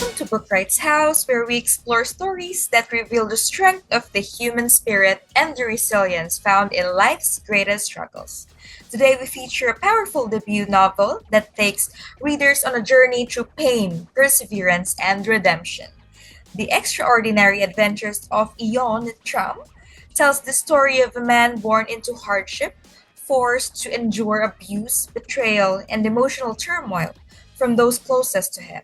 Welcome to Bookwrights House, where we explore stories that reveal the strength of the human spirit and the resilience found in life's greatest struggles. Today, we feature a powerful debut novel that takes readers on a journey through pain, perseverance, and redemption. The Extraordinary Adventures of Eoj Nitram tells the story of a man born into hardship, forced to endure abuse, betrayal, and emotional turmoil from those closest to him.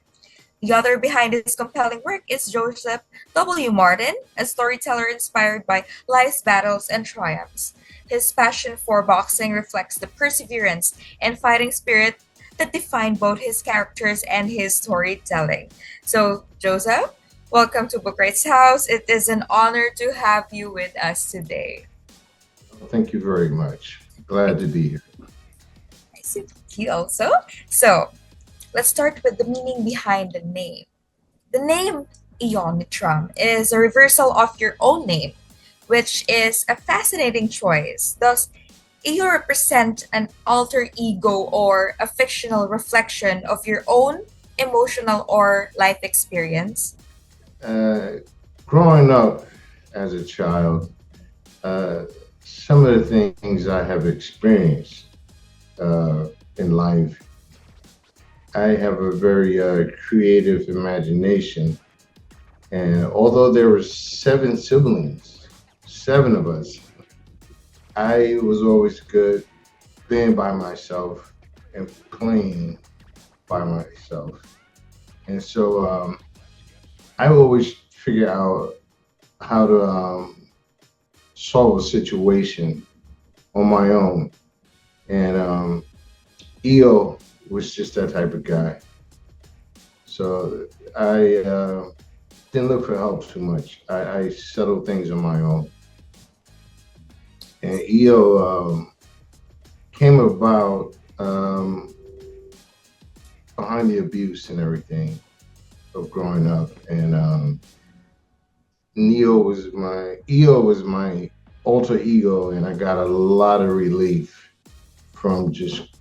The author behind this compelling work is Joseph W. Martin, a storyteller inspired by life's battles and triumphs. His passion for boxing reflects the perseverance and fighting spirit that define both his characters and his storytelling. So, Joseph, welcome to Bookwrights House. It is an honor to have you with us today. Thank you very much. Glad to be here. Nice to meet you also. So, let's start with the meaning behind the name. The name Eoj Nitram is a reversal of your own name, which is a fascinating choice. Does Eoj represent an alter ego or a fictional reflection of your own emotional or life experience? Uh, Growing up as a child, uh, some of the things I have experienced in life, I have a very creative imagination. And although there were seven siblings, seven of us, I was always good being by myself and playing by myself. And so I always figure out how to solve a situation on my own. And EO was just that type of guy. So I didn't look for help too much. I settled things on my own. And EO came about behind the abuse and everything of growing up. And EO was my alter ego, and I got a lot of relief from just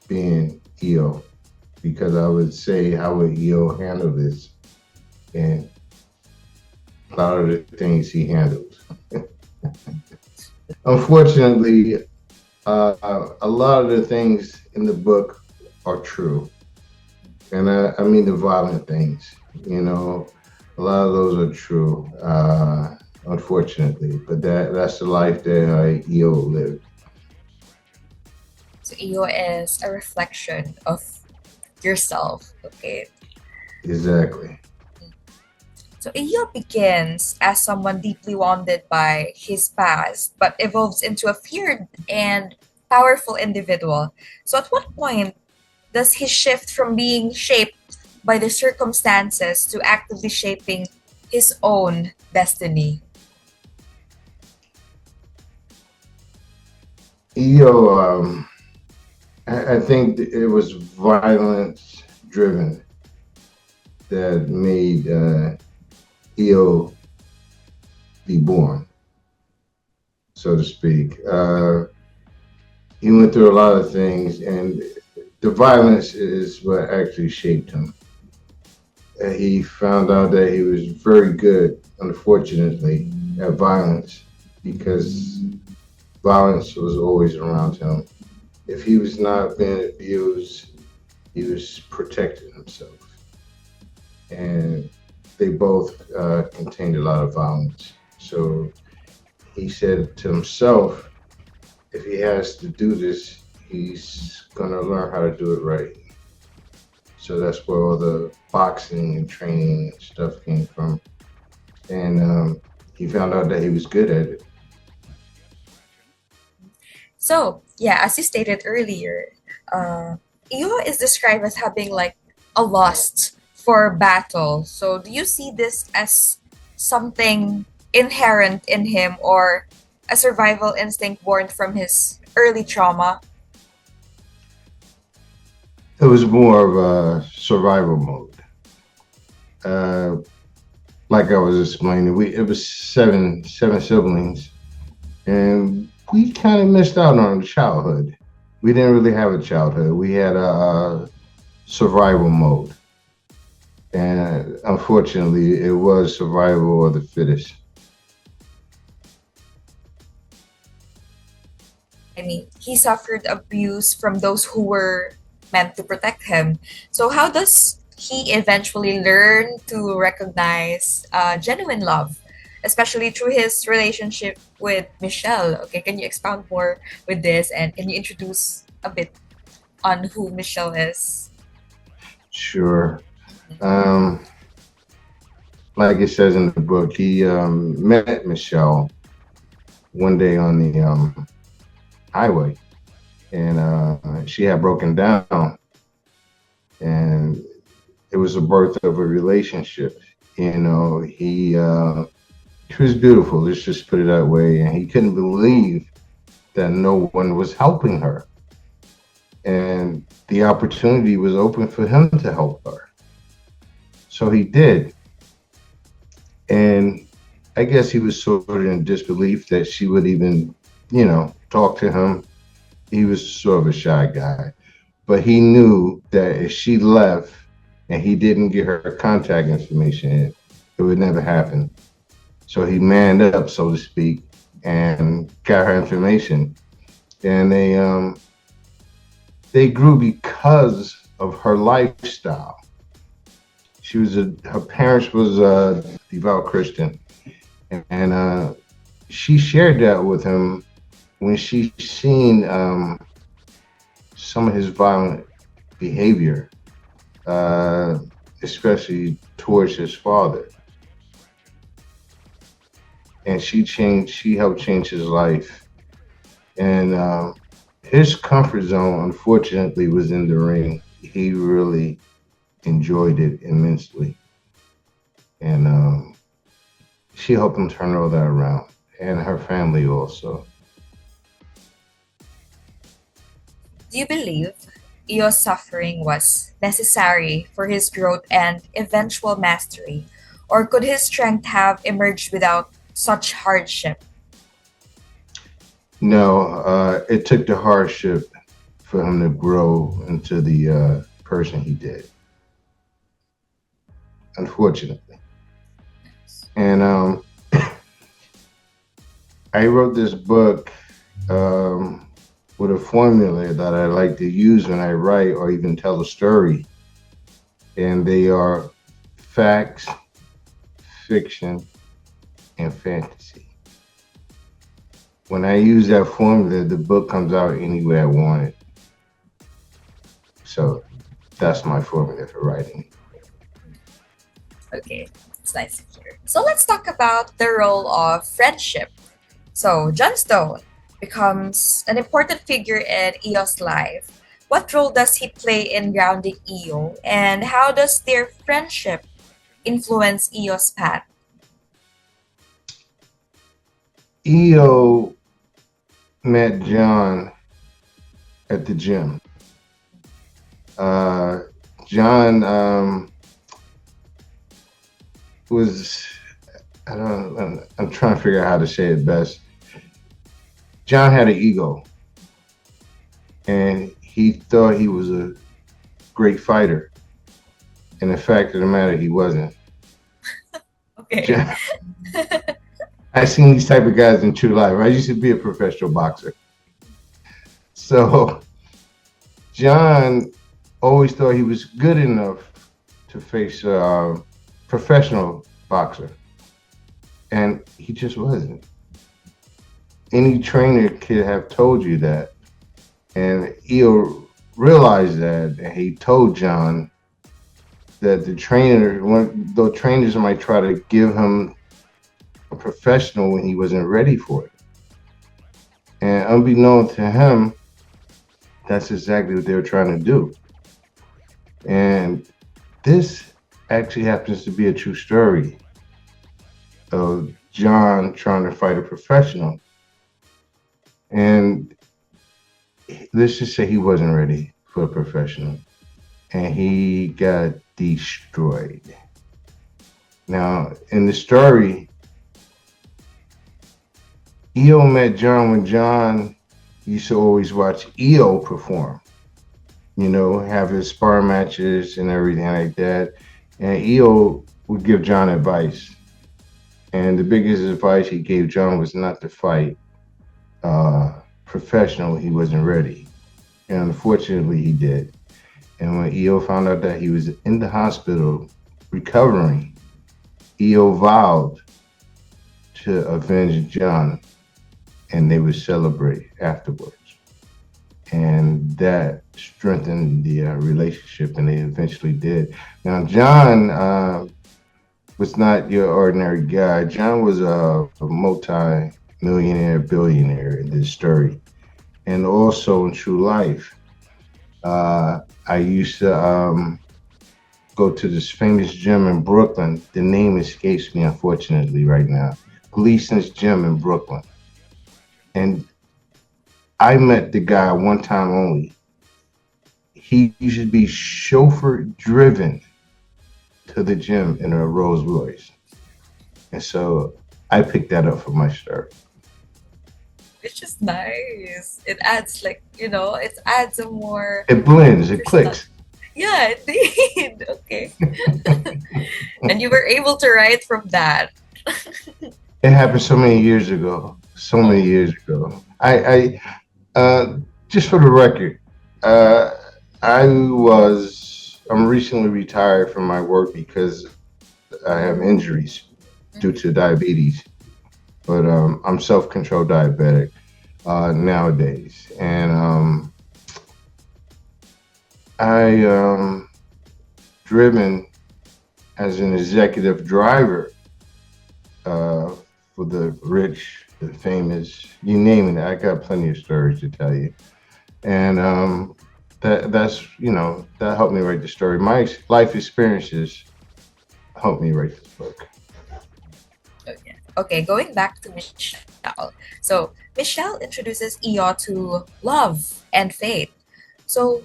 being EO, because I would say, how would EO handle this? And a lot of the things he handled. Unfortunately, a lot of the things in the book are true. And I mean the violent things, a lot of those are true, unfortunately. But that's the life that EO lived. So Eoj is a reflection of yourself. Okay. Exactly. So Eoj begins as someone deeply wounded by his past, but evolves into a feared and powerful individual. So at what point does he shift from being shaped by the circumstances to actively shaping his own destiny? EO, I think it was violence driven that made EO be born, so to speak. He went through a lot of things, and the violence is what actually shaped him. He found out that he was very good, unfortunately, at violence, because violence was always around him. If he was not being abused, he was protecting himself. And they both contained a lot of violence. So he said to himself, if he has to do this, he's going to learn how to do it right. So that's where all the boxing and training and stuff came from. And he found out that he was good at it. So, yeah, as you stated earlier, Eoj is described as having like a lust for battle. So, do you see this as something inherent in him or a survival instinct born from his early trauma? It was more of a survival mode. Uh, like I was explaining, it was seven siblings, and we kind of missed out on childhood. We didn't really have a childhood. We had a survival mode, And unfortunately, it was survival of the fittest. I mean, he suffered abuse from those who were meant to protect him. So, how does he eventually learn to recognize genuine love, especially through his relationship with Michelle? Okay, can you expound more with this and can you introduce a bit on who Michelle is? Sure. Um, like it says in the book, he met Michelle one day on the highway, and she had broken down, and it was the birth of a relationship. She was beautiful. Let's just put it that way. And he couldn't believe that no one was helping her, and the opportunity was open for him to help her. So he did, and I guess he was sort of in disbelief that she would even, talk to him. He was sort of a shy guy, but he knew that if she left and he didn't get her contact information, it would never happen. So he manned up, so to speak, and got her information. And they grew because of her lifestyle. Her parents was a devout Christian, and she shared that with him when she seen some of his violent behavior, uh, especially towards his father. And she helped change his life. And his comfort zone, unfortunately, was in the ring. He really enjoyed it immensely. And she helped him turn all that around, and her family also. Do you believe Eo's suffering was necessary for his growth and eventual mastery, or could his strength have emerged without such hardship? No, it took the hardship for him to grow into the person he did, unfortunately. And I wrote this book um, with a formula that I like to use when I write or even tell a story. And they are facts, fiction, and fantasy. When I use that formula, the book comes out any way I want it. So that's my formula for writing. Okay, it's nice to hear. So let's talk about the role of friendship. So John Stone becomes an important figure in Eo's life. What role does he play in grounding Eo, and how does their friendship influence Eo's path? EO met John at the gym. Uh, John was, I don't, I'm trying to figure out how to say it best. John had an ego, and he thought he was a great fighter. And the fact of the matter, he wasn't. Okay. John, I seen these type of guys in true life. I used to be a professional boxer. So John always thought he was good enough to face a professional boxer, and he just wasn't. Any trainer could have told you that, and Eo realized that, and he told John that the trainers might try to give him a professional when he wasn't ready for it. And unbeknown to him, that's exactly what they were trying to do. And this actually happens to be a true story of John trying to fight a professional. And let's just say he wasn't ready for a professional, and he got destroyed. Now, in the story, Eo met John when John used to always watch Eo perform, have his spar matches and everything like that. And EO would give John advice. And the biggest advice he gave John was not to fight. Professional, he wasn't ready. And unfortunately, he did. And when EO found out that he was in the hospital recovering, EO vowed to avenge John, and they would celebrate afterwards. And that strengthened the relationship, and they eventually did. Now, John was not your ordinary guy. John was a multi-millionaire, billionaire in this story, and also in true life. I used to go to this famous gym in Brooklyn. The name escapes me, unfortunately, right now. Gleason's Gym in Brooklyn. And I met the guy one time only. He used to be chauffeur driven to the gym in a Rolls Royce. And so I picked that up for my story. Which is nice. It adds like, it adds a more It blends, it personal. clicks. Yeah, it did. Okay. And you were able to write from that. It happened so many years ago. So many Oh, years ago. Just for the record, uh, I'm recently retired from my work because I have injuries due mhm. to diabetes. But I'm self-controlled diabetic nowadays, and I driven as an executive driver uh, for the rich, the famous, you name it. I got plenty of stories to tell you, and that helped me write the story. My life experiences helped me write this book. Okay. Okay, going back to Michelle. So Michelle introduces Eo to love and faith. So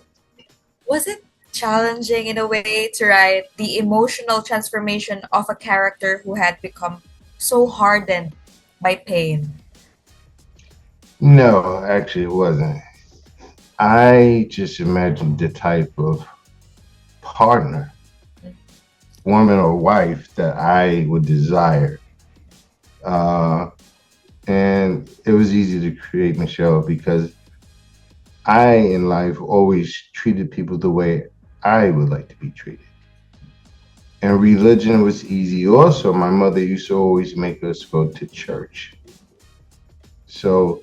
was it challenging in a way to write the emotional transformation of a character who had become so hardened by pain? No, actually, it wasn't. I just imagined the type of partner, woman or wife that I would desire. Uh, and it was easy to create Michelle because I, in life, always treated people the way I would like to be treated. And religion was easy also. My mother used to always make us go to church. So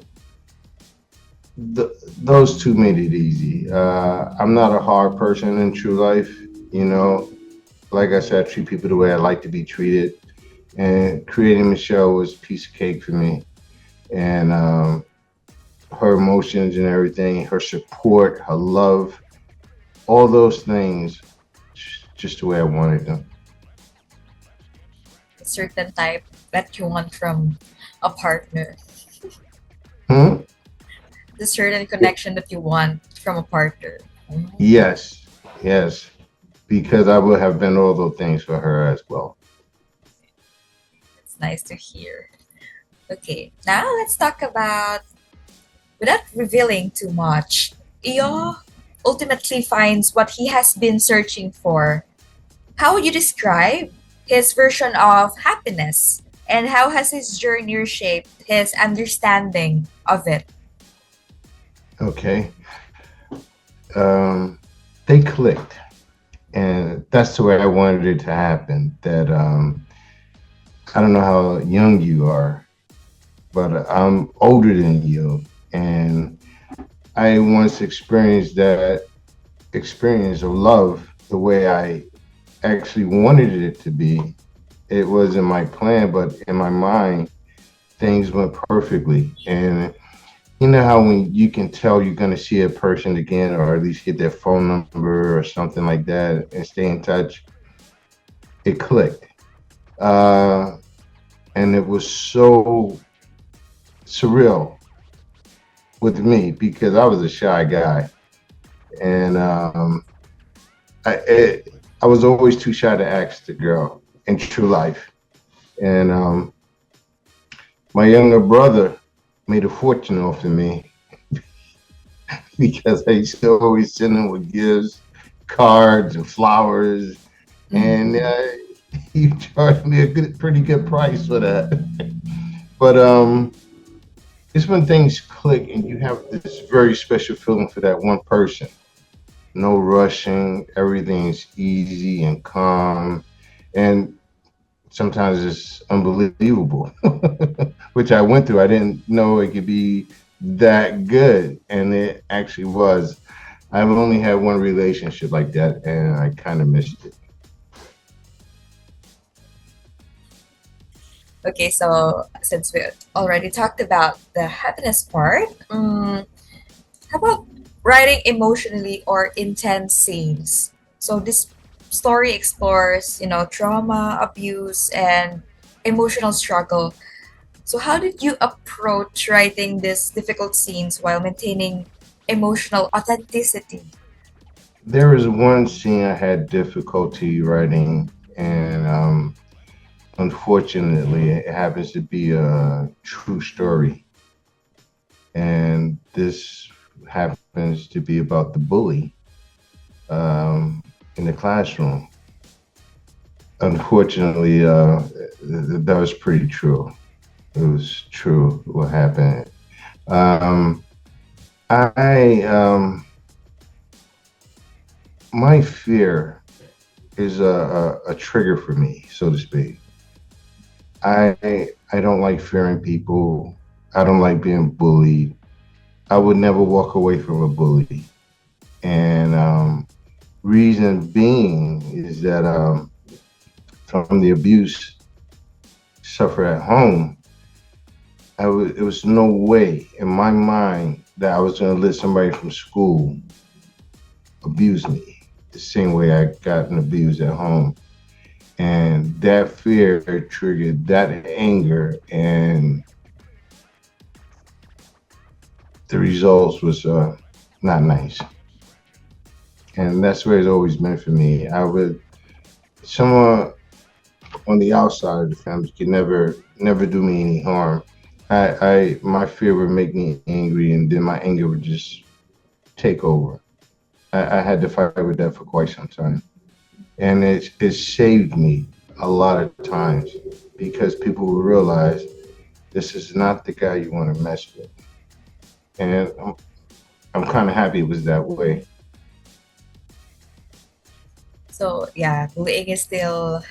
those two made it easy. I'm not a hard person in true life. You know, like I said, I treat people the way I like to be treated. And creating Michelle was a piece of cake for me. And her emotions and everything, her support, her love, all those things, just the way I wanted them. A certain type that you want from a partner, Hmm? the certain connection that you want from a partner. Mm, Yes, yes, because I would have been all those things for her as well. it's nice to hear. Okay, now let's talk about, without revealing too much, Eo ultimately finds what he has been searching for. How would you describe his version of happiness? And how has his journey reshaped his understanding of it? Okay, um, they clicked, and that's the way I wanted it to happen. That I don't know how young you are, but I'm older than you, and I once experienced that experience of love the way I actually wanted it to be. It wasn't my plan, but in my mind, things went perfectly. And you know how when you can tell you're going to see a person again, or at least get their phone number or something like that, and stay in touch. It clicked, uh, and it was so surreal with me because I was a shy guy, and I was always too shy to ask the girl in true life. And my younger brother made a fortune off of me because I used to always send him with gifts, cards, and flowers. and Mm-hmm. he charged me a pretty good price for that. But it's when things click and you have this very special feeling for that one person. No rushing, everything's easy and calm, and sometimes it's unbelievable, which I went through. I didn't know it could be that good, and it actually was. I've only had one relationship like that, and I kind of missed it. Okay, so since we already talked about the happiness part, how about writing emotionally or intense scenes? So this story explores, trauma, abuse, and emotional struggle. So how did you approach writing these difficult scenes while maintaining emotional authenticity? There was one scene I had difficulty writing, and unfortunately, it happens to be a true story. And this happens to be about the bully in the classroom. Unfortunately, that was pretty true. It was true what happened. Um, I My fear is a trigger for me, so to speak. I don't like fearing people. I don't like being bullied. I would never walk away from a bully. And reason being is that from the abuse suffered at home, it was no way in my mind that I was going to let somebody from school abuse me the same way I gotten abused at home. And that fear triggered that anger, and the results was not nice. And that's where it's always been for me. I would someone on the outside of the family could never do me any harm. I my fear would make me angry, and then my anger would just take over. I had to fight with that for quite some time, and it saved me a lot of times because people will realize this is not the guy you want to mess with, and I'm kind of happy it was that way. So yeah, bullying is still,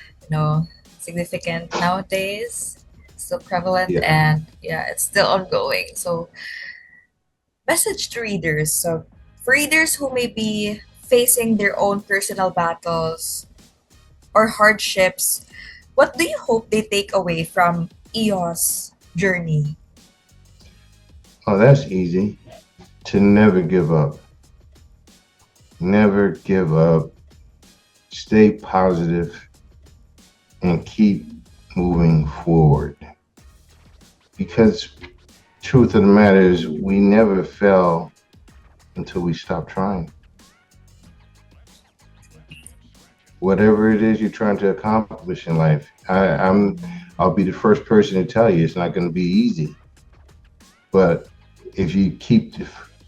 significant nowadays, still prevalent, Yeah. and yeah, it's still ongoing. So message to readers. So for readers who may be facing their own personal battles or hardships, what do you hope they take away from Eos journey? Oh, that's easy. To never give up. Never give up. Stay positive and keep moving forward. Because truth of the matter is we never fail until we stop trying. Whatever it is you're trying to accomplish in life, I'll be the first person to tell you it's not going to be easy. But if you keep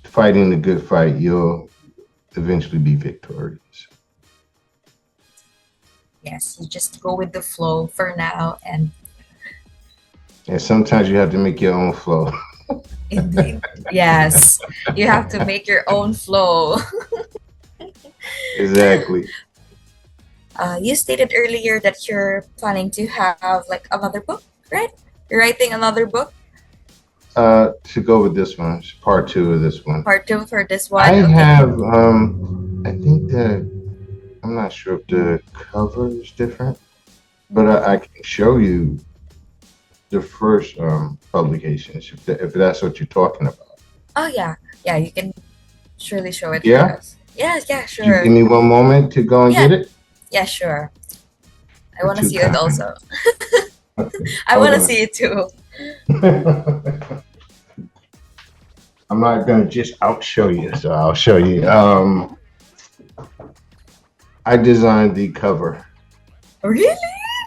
fighting the good fight, you'll eventually be victorious. Yes, you just go with the flow for now, and And sometimes you have to make your own flow. indeed, yes, you have to make your own flow. Exactly. You stated earlier that you're planning to have like another book, right? You're writing another book, To go with this one, it's part two of this one. part two for this I one. Okay. have, I think that I'm not sure if the cover is different, but I can show you the first publications if that's what you're talking about. Oh yeah, yeah. You can surely show it for Yeah, us. Yeah, yeah, you give sure. me one moment to go and Yeah, get it. yeah, sure. I You're want to too see it kind. also. Okay, I hold want to on. see it too. I'm not gonna just outshow you, so I'll show you. I designed the cover. Really?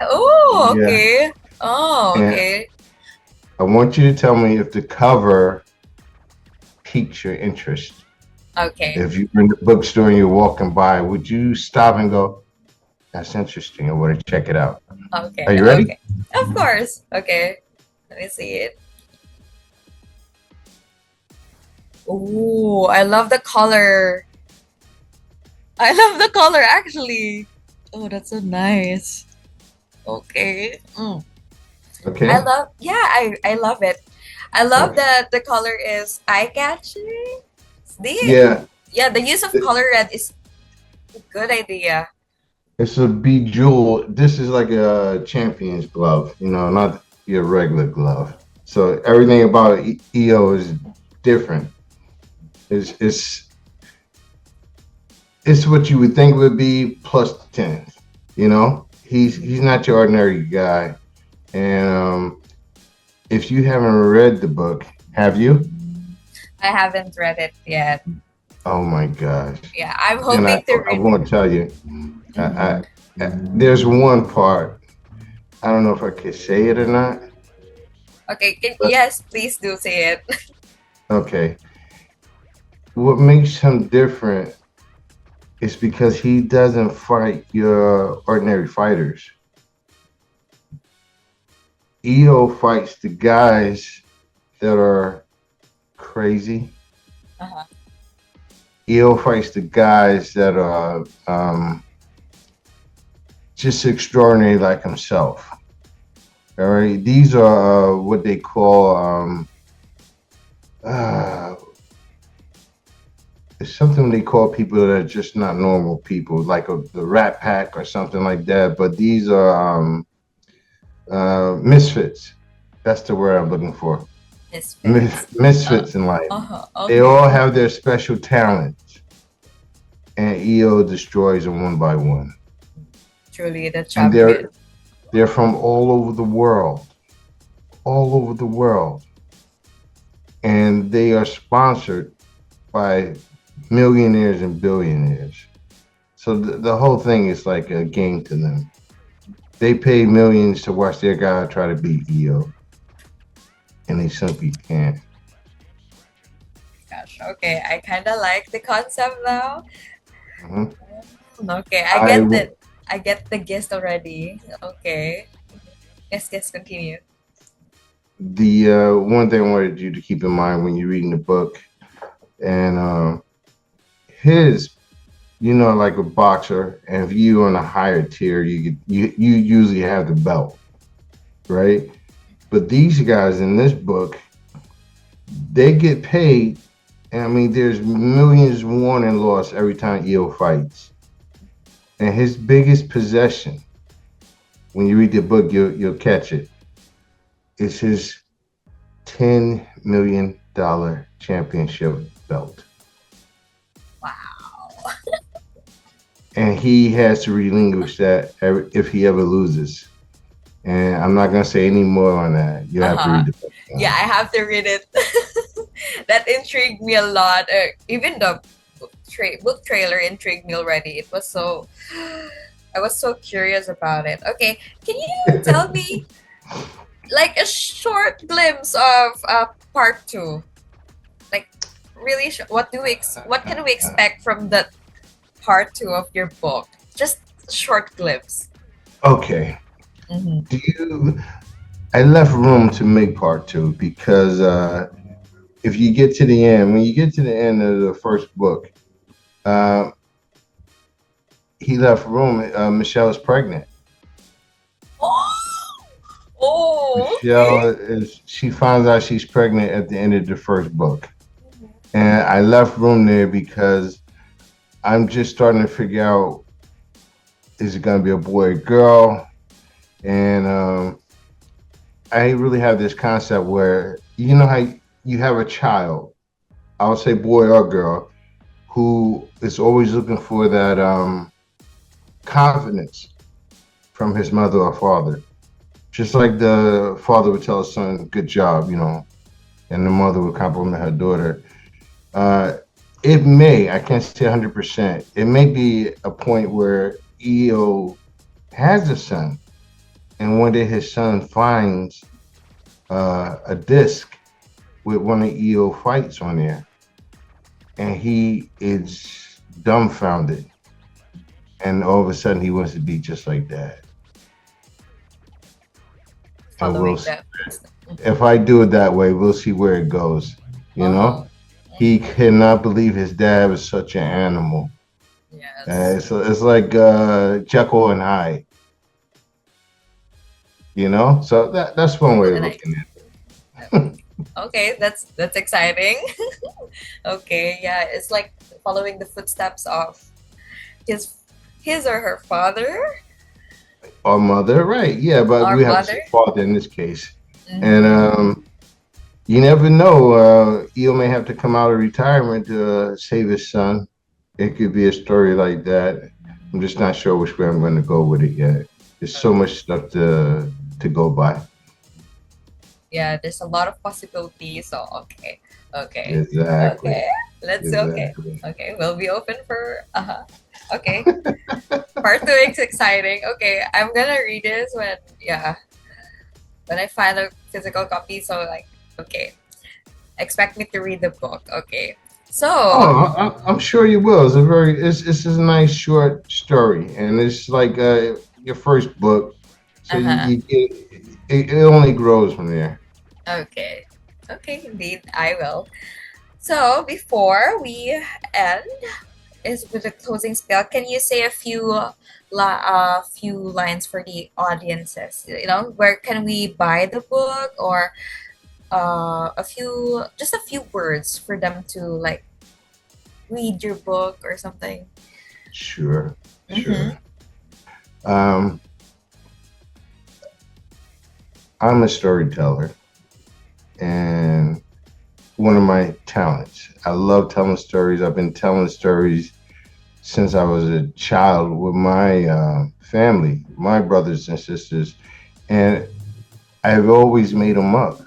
Oh, Yeah, okay. Oh, and okay. I want you to tell me if the cover piques your interest. Okay. If you're in the bookstore and you're walking by, would you stop and go, That's interesting. I want to check it out. Are Okay, you ready? okay. Of course. Okay. Let me see it. Ooh, I love the color. I love the color actually. Oh, that's so nice. Okay. I Okay. love yeah, I love it. I love Okay. that the color is eye-catching. The Yeah, yeah, the use of it- color red is a good idea. it's a bejeweled. This is like a champion's glove, not your regular glove. So everything about EO is different. It's it's what you would think would be plus 10. He's not your ordinary guy. And if you haven't read the book, have you? I haven't read it yet. Oh my gosh. Yeah, I'm Then hoping to I read it. won't tell you. Mhm. There's one part. I don't know if I could say it or not, Okay, but yes, please do say it. okay. What makes him different is because he doesn't fight your ordinary fighters. EO fights the guys that are crazy. Uh-huh. EO fights the guys that are just extraordinary like himself. All right. These are what they call uh, it's something they call people that are just not normal people, like the Rat Pack or something like that. But these are misfits. That's the word I'm looking for. Misfits. Uh, Misfits in life. uh-huh. They Okay. all have their special talents, and EO destroys them one by one. Truly the And champion. they're from all over the world, and they are sponsored by millionaires and billionaires. So the whole thing is like a game to them. They pay millions to watch their guy try to beat EO, and they simply can't. Gosh, okay. I kind of like the concept now. Mhm. Okay, I I get it. I get the gist already. Okay. Yes, continue. the one thing I wanted you to keep in mind when you're reading the book, and his, like a boxer, and if you on a higher tier, you usually have the belt, right? But these guys in this book, they get paid. And I mean, there's millions won and lost every time EO fights. And his biggest possession, when you read the book, you'll catch it. It's his $10 million championship belt, Wow. and he has to relinquish that if he ever loses. And I'm not gonna say any more on that. You have to Uh-huh. read the book. Yeah, I have to read it. That intrigued me a lot. Even the book trailer intrigued me already. It was so I was so curious about it. Okay, can you tell me like a short glimpse of part two? Like really, what can we expect from the part two of your book? Just a short glimpse. Okay. Mm-hmm. Do you? I left room to make part two because if you get to the end, when you get to the end of the first book, uh, he left room. Michelle is pregnant. Oh, oh, Michelle is. She finds out she's pregnant at the end of the first book, and I left room there because I'm just starting to figure out, is it going to be a boy or girl? And I really have this concept where how you have a child, I would say boy or girl, who is always looking for that confidence from his mother or father. Just like the father would tell his son, good job, and the mother would compliment her daughter. Uh, I can't say 100%, it may be a point where EO has a son, and one day his son finds a disc with one of EO fights on there, and he is dumbfounded. and all of a sudden he wants to be just like dad. And we'll Following see. them. If I do it that way, we'll see where it goes. You know, Oh. he Mhm. cannot believe his dad was such an animal. Yes. It's like Jekyll and Hyde. You know, so that's one way Jekyll of and Hyde. looking Okay. at it. Okay, that's exciting. Okay, yeah, it's like following the footsteps of his his or her father Our mother, right? Yeah, but or we have to say mother. father in this case. And Mm-hmm. you never know. Eel may have to come out of retirement to save his son. It could be a story like that. I'm just not sure which way I'm going to go with it yet. There's so much stuff to go by. Yeah, there's a lot of possibilities. So okay, okay, Exactly. okay. Let's okay, Exactly. okay. We'll be open for Okay, part two is exciting. Okay, I'm gonna read this when when I find a physical copy. So like okay, expect me to read the book. Okay, so Oh, I'm sure you will. It's a nice short story, and it's like your first book, so uh-huh. you get it only grows from there. Okay. Okay, indeed, I will. So before we end is with a closing spell, can you say a few lines for the audiences? You know, where can we buy the book or just a few words for them to like read your book or something? Sure, Mm-hmm. sure. Um, I'm a storyteller, and one of my talents. I love telling stories. I've been telling stories since I was a child with my family, my brothers and sisters, and I've always made them up.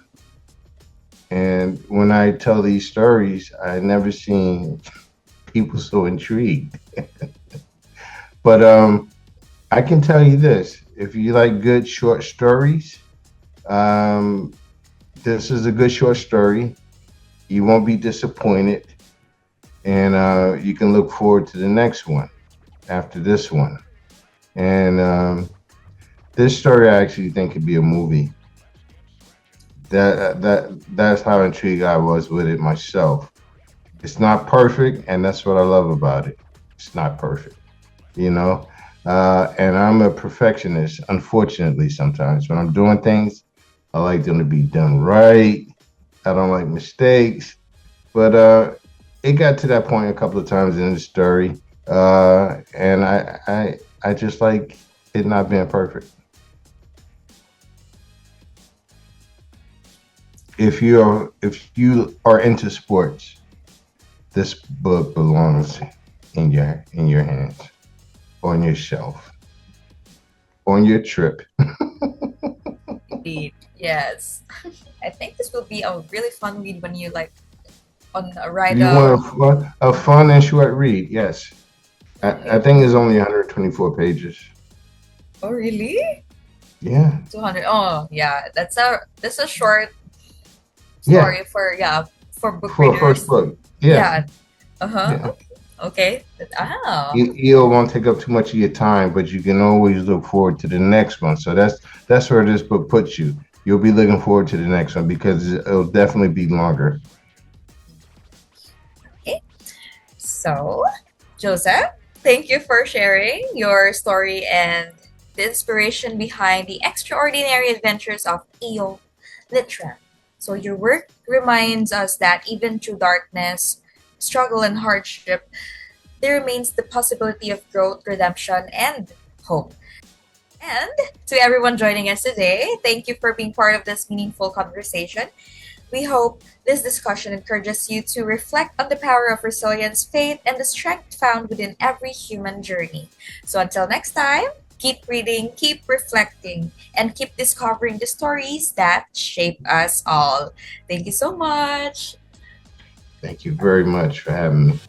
And when I tell these stories, I never seen people so intrigued. But I can tell you this: if you like good short stories, um, this is a good short story. You won't be disappointed, and you can look forward to the next one after this one. And this story, I actually think could be a movie. That's how intrigued I was with it myself. It's not perfect, and that's what I love about it. It's not perfect, you know. And I'm a perfectionist. Unfortunately, sometimes when I'm doing things, I like them to be done right. I don't like mistakes. But it got to that point a couple of times in the story, and I just like it not being perfect. If you are into sports, this book belongs in your hands, on your shelf, on your trip. Indeed, yes. I think this will be a really fun read when you like on a If ride. you want a fun and short read, yes. I think it's only 124 pages. Oh, really? Yeah, 200. Oh, yeah. That's a short yeah, story for book for a first readers. book. Yeah, Yeah. Uh-huh. yeah. Okay. Oh. EO won't take up too much of your time, but you can always look forward to the next one. So that's where this book puts you. You'll be looking forward to the next one because it'll definitely be longer. Okay. So, Joseph, thank you for sharing your story and the inspiration behind the extraordinary adventures of Eoj Nitram. So your work reminds us that even through darkness, struggle, and hardship, there remains the possibility of growth, redemption, and hope. And to everyone joining us today, thank you for being part of this meaningful conversation. We hope this discussion encourages you to reflect on the power of resilience, faith, and the strength found within every human journey. So until next time, keep reading, keep reflecting, and keep discovering the stories that shape us all. Thank you so much. Thank you very much for having me.